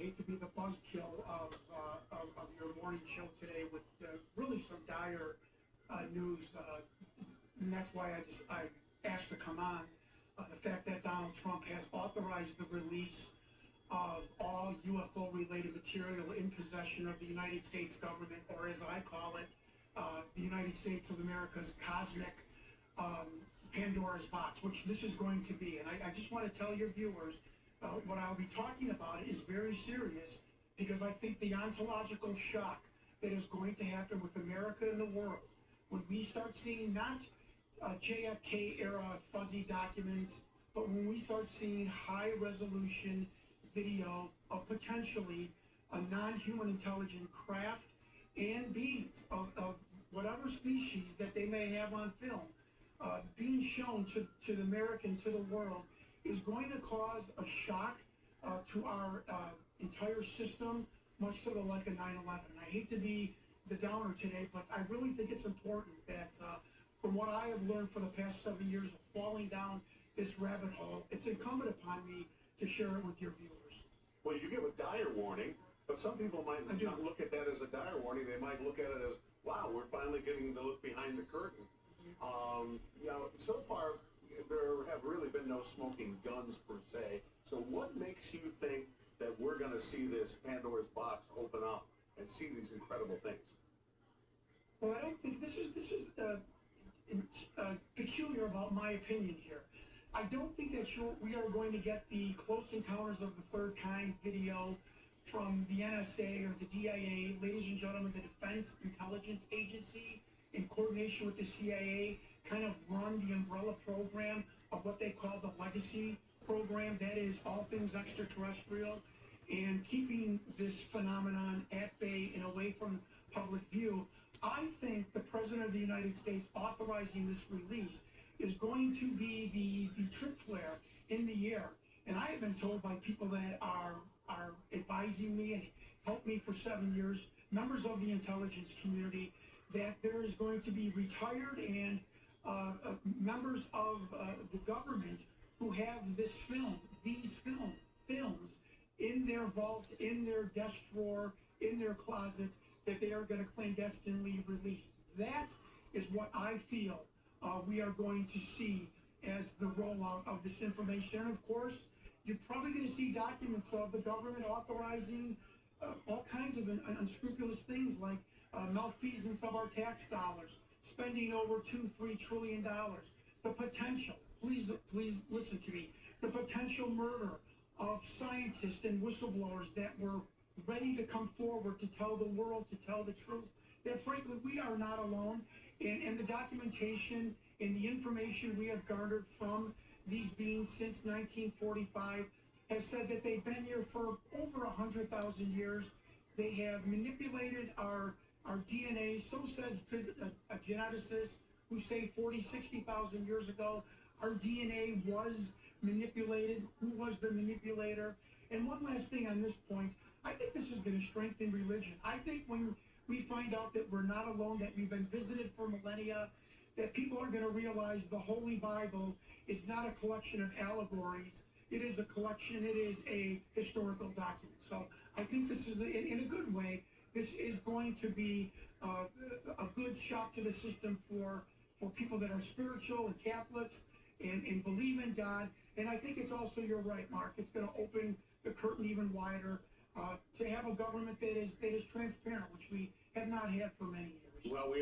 hate to be the buzzkill of your morning show today with really some dire news, and that's why I asked to come on. The fact that Donald Trump has authorized the release of all UFO-related material in possession of the United States government, or as I call it, the United States of America's cosmic Pandora's box, which this is going to be. And I just want to tell your viewers, what I'll be talking about is very serious, because I think the ontological shock that is going to happen with America and the world when we start seeing not JFK era fuzzy documents, but when we start seeing high resolution video of potentially a non-human intelligent craft and beings of whatever species that they may have on film being shown to the American, to the world, is going to cause a shock to our entire system, much sort of like a 9/11. I hate to be the downer today, but I really think it's important that from what I have learned for the past 7 years of falling down this rabbit hole, it's incumbent upon me to share it with your viewers. Well, you give a dire warning, but some people might not look at that as a dire warning. They might look at it as, wow, we're finally getting to look behind the curtain. So far, there have really been no smoking guns per se. So what makes you think that we're going to see this Pandora's box open up and see these incredible things? Well, I don't think this is peculiar about my opinion here. I don't think that we are going to get the Close Encounters of the Third Kind video from the NSA or the DIA. Ladies and gentlemen, the Defense Intelligence Agency, in coordination with the CIA, kind of run the umbrella program of what they call the Legacy program. That is all things extraterrestrial, and keeping this phenomenon at bay and away from public view. I think the President of the United States authorizing this release is going to be the trick flare in the air. And I have been told by people that are advising me and helped me for 7 years, members of the intelligence community, that there is going to be retired and members of the government who have these films in their vault, in their desk drawer, in their closet, that they are going to clandestinely release. That is what I feel we are going to see as the rollout of this information. And of course, you're probably going to see documents of the government authorizing all kinds of unscrupulous things, like malfeasance of our tax dollars, spending over $2-3 trillion. The potential, please listen to me, the potential murder of scientists and whistleblowers that were ready to come forward to tell the world, to tell the truth, that frankly we are not alone. And the documentation and the information we have garnered from these beings since 1945 has said that they've been here for over 100,000 years. They have manipulated our DNA. So says a geneticist who say 40, 60,000 years ago, our DNA was manipulated. Who was the manipulator? And one last thing on this point, I think this is going to strengthen religion. I think when we find out that we're not alone, that we've been visited for millennia, that people are going to realize the Holy Bible is not a collection of allegories. It is a collection, it is a historical document. So I think this is, in a good way, this is going to be a good shock to the system for people that are spiritual and Catholics and believe in God. And I think it's also, you're right, Mark, it's going to open the curtain even wider to have a government that is transparent, which we have not had for many years. Well, we